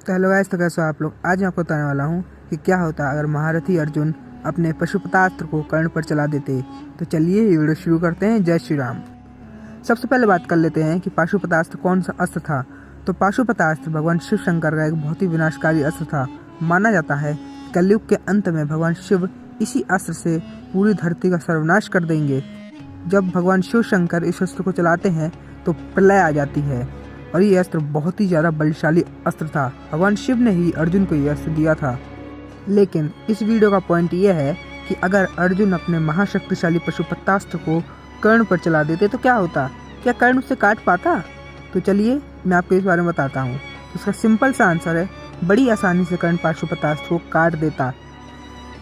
तो hello guys, तो कैसे हो आप लोग। आज मैं आपको बताने वाला हूँ कि क्या होता अगर महारथी अर्जुन अपने पशुपतास्त्र को कर्ण पर चला देते। तो चलिए ये वीडियो शुरू करते हैं। जय श्री राम। सबसे पहले बात कर लेते हैं कि पाशुपतास्त्र कौन सा अस्त्र था। तो पाशुपतास्त्र भगवान शिव शंकर का एक बहुत ही विनाशकारी अस्त्र था। माना जाता है कलयुग के अंत में भगवान शिव इसी अस्त्र से पूरी धरती का सर्वनाश कर देंगे। जब भगवान शिव शंकर इस अस्त्र को चलाते हैं तो प्रलय आ जाती है और ये अस्त्र बहुत ही ज़्यादा बलशाली अस्त्र था। भगवान शिव ने ही अर्जुन को ये अस्त्र दिया था। लेकिन इस वीडियो का पॉइंट ये है कि अगर अर्जुन अपने महाशक्तिशाली पशुपतास्त्र को कर्ण पर चला देते तो क्या होता। क्या कर्ण उसे काट पाता? तो चलिए मैं आपको इस बारे में बताता हूँ। इसका सिंपल सा आंसर है, बड़ी आसानी से कर्ण पाशुपतास्त्र को काट देता,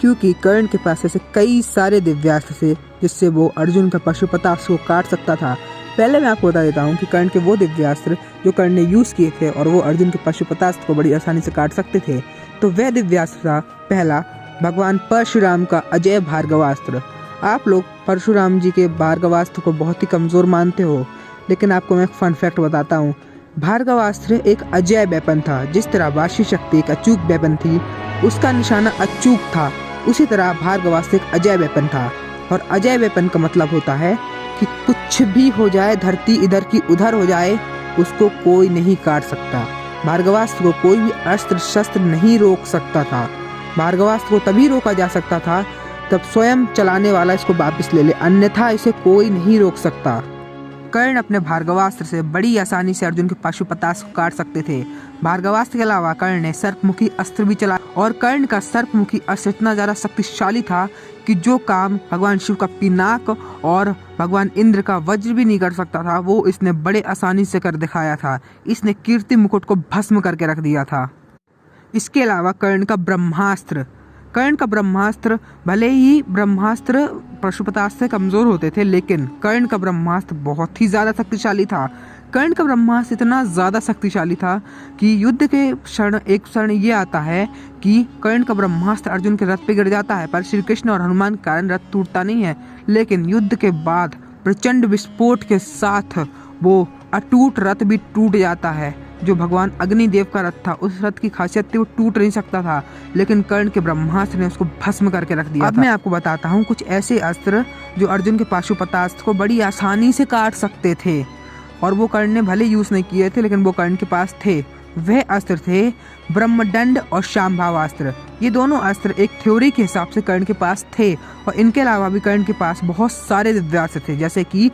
क्योंकि कर्ण के पास ऐसे कई सारे दिव्यास्त्र थे जिससे वो अर्जुन का पशुपतास्त्र को काट सकता था। पहले मैं आपको बता देता हूँ कि कर्ण के वो दिव्यास्त्र जो कर्ण ने यूज़ किए थे और वो अर्जुन के पशुपतास्त्र को बड़ी आसानी से काट सकते थे। तो वह दिव्यास्त्र था पहला, भगवान परशुराम का अजय भार्गवास्त्र। आप लोग परशुराम जी के भार्गवास्त्र को बहुत ही कमज़ोर मानते हो, लेकिन आपको मैं एक फन फैक्ट बताता हूँ। भार्गवास्त्र एक अजय वेपन था। जिस तरह वाशी शक्ति एक अचूक वेपन थी, उसका निशाना अचूक था, उसी तरह भार्गवास्त्र एक अजय वेपन था। और अजय वेपन का मतलब होता है कि कुछ भी हो जाए, धरती इधर की उधर हो जाए, उसको कोई नहीं काट सकता। भार्गवास्त्र को कोई भी अस्त्र शस्त्र नहीं रोक सकता था। भार्गवास्त्र को तभी रोका जा सकता था तब स्वयं चलाने वाला इसको वापस ले ले, अन्यथा इसे कोई नहीं रोक सकता। कर्ण अपने भार्गवास्त्र से बड़ी आसानी से अर्जुन के पाशुपतास्त्र को काट सकते थे। भार्गवास्त्र के अलावा कर्ण ने सर्पमुखी अस्त्र भी चला और कर्ण का सर्पमुखी अस्त्र इतना ज़्यादा शक्तिशाली था कि जो काम भगवान शिव का पिनाक और भगवान इंद्र का वज्र भी नहीं कर सकता था, वो इसने बड़े आसानी से कर दिखाया था। इसने कीर्ति मुकुट को भस्म करके रख दिया था। इसके अलावा कर्ण का ब्रह्मास्त्र भले ही ब्रह्मास्त्र पशुपतास्त्र से कमज़ोर होते थे, लेकिन कर्ण का ब्रह्मास्त्र बहुत ही ज़्यादा शक्तिशाली था। कर्ण का ब्रह्मास्त्र इतना ज़्यादा शक्तिशाली था कि युद्ध के एक क्षण ये आता है कि कर्ण का ब्रह्मास्त्र अर्जुन के रथ पे गिर जाता है, पर श्री कृष्ण और हनुमान के कारण रथ टूटता नहीं है। लेकिन युद्ध के बाद प्रचंड विस्फोट के साथ वो अटूट रथ भी टूट जाता है। जो भगवान अग्निदेव का रथ था, उस रथ की खासियत थी वो टूट नहीं सकता था, लेकिन कर्ण के ब्रह्मास्त्र ने उसको भस्म करके रख दिया। अब मैं आपको बताता हूँ कुछ ऐसे अस्त्र जो अर्जुन के पाशुपतास्त्र को बड़ी आसानी से काट सकते थे, और वो कर्ण ने भले यूज़ नहीं किए थे, लेकिन वो कर्ण के पास थे। वह अस्त्र थे ब्रह्मदंड और शांभावास्त्र। ये दोनों अस्त्र एक थ्योरी के हिसाब से कर्ण के पास थे, और इनके अलावा भी कर्ण के पास बहुत सारे दिव्यास्त्र थे, जैसे कि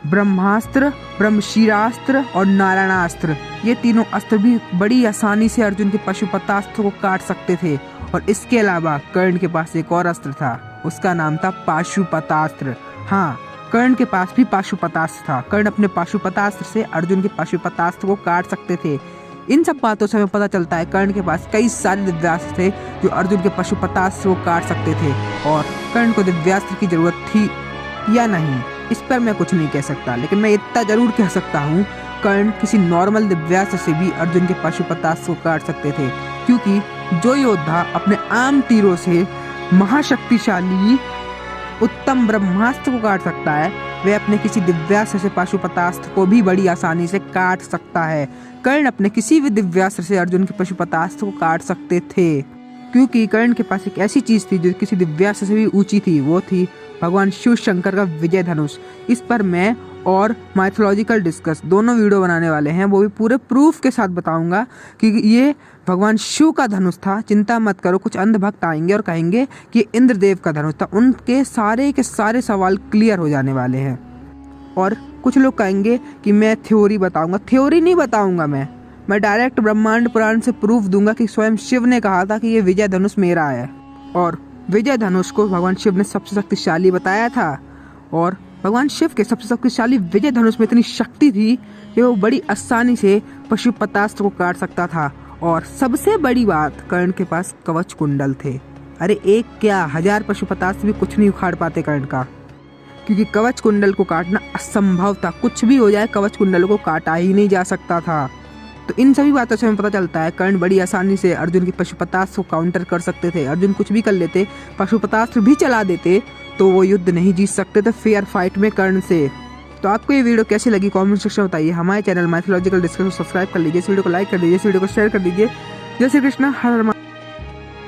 ब्रह्मास्त्र, ब्रह्मशिरास्त्र और नारायणास्त्र। ये तीनों अस्त्र भी बड़ी आसानी से अर्जुन के पशुपतास्त्र को काट सकते थे। और इसके अलावा कर्ण के पास एक और अस्त्र था, उसका नाम था पाशुपतास्त्र। हाँ, कर्ण के पास भी पाशुपतास्त्र था। कर्ण अपने पाशुपतास्त्र से अर्जुन के पाशुपतास्त्र को काट सकते थे। इन सब बातों से हमें पता चलता है कर्ण के पास कई सारे दिव्यास्त्र थे जो अर्जुन के पशुपतास्त्र को काट सकते थे। और कर्ण को दिव्यास्त्र की जरूरत थी या नहीं, इस पर मैं कुछ नहीं कह सकता, लेकिन मैं इतना जरूर कह सकता हूँ कर्ण किसी नॉर्मल दिव्यास्त्र से भी अर्जुन के पाशुपतास्त्र को काट सकते थे, क्योंकि जो योद्धा अपने आम तीरों से महाशक्तिशाली उत्तम ब्रह्मास्त्र को काट सकता है, वह अपने किसी दिव्यास्त्र से पाशुपतास्त्र को भी बड़ी आसानी से काट सकता है। कर्ण अपने किसी भी दिव्यास्त्र से अर्जुन के पशुपतास्त्र को काट सकते थे, क्योंकि कर्ण के पास एक ऐसी चीज थी जो किसी दिव्यास्त्र से भी ऊंची थी। वो थी भगवान शिव शंकर का विजय धनुष। इस पर मैं और माइथोलॉजिकल डिस्कस दोनों वीडियो बनाने वाले हैं, वो भी पूरे प्रूफ के साथ बताऊंगा कि ये भगवान शिव का धनुष था। चिंता मत करो, कुछ अंधभक्त आएंगे और कहेंगे कि इंद्रदेव का धनुष था, उनके सारे के सारे सवाल क्लियर हो जाने वाले हैं। और कुछ लोग कहेंगे कि मैं थ्योरी बताऊंगा। थ्योरी नहीं बताऊंगा, मैं डायरेक्ट ब्रह्मांड पुराण से प्रूफ दूंगा कि स्वयं शिव ने कहा था कि ये विजय धनुष मेरा है, और विजय धनुष को भगवान शिव ने सबसे शक्तिशाली बताया था। और भगवान शिव के सबसे शक्तिशाली विजय धनुष में इतनी शक्ति थी कि वो बड़ी आसानी से पशुपतास्त्र को काट सकता था। और सबसे बड़ी बात, कर्ण के पास कवच कुंडल थे। अरे एक क्या, 1000 पशुपतास्त्र भी कुछ नहीं उखाड़ पाते कर्ण का, क्योंकि कवच कुंडल को काटना असंभव था। कुछ भी हो जाए, कवच कुंडल को काटा ही नहीं जा सकता था। तो इन सभी बातों से हमें पता चलता है कर्ण बड़ी आसानी से अर्जुन के पशुपतास्त्र को काउंटर कर सकते थे। अर्जुन कुछ भी कर लेते, पशुपतास्त्र भी चला देते, तो वो युद्ध नहीं जीत सकते थे फेयर फाइट में कर्ण से। तो आपको ये वीडियो कैसी लगी कमेंट सेक्शन में बताइए। हमारे चैनल माइथोलॉजिकल डिस्कस को सब्सक्राइब कर लीजिए, इस वीडियो को लाइक कर दीजिए, इस वीडियो को शेयर कर दीजिए। जय श्री कृष्ण, हर हर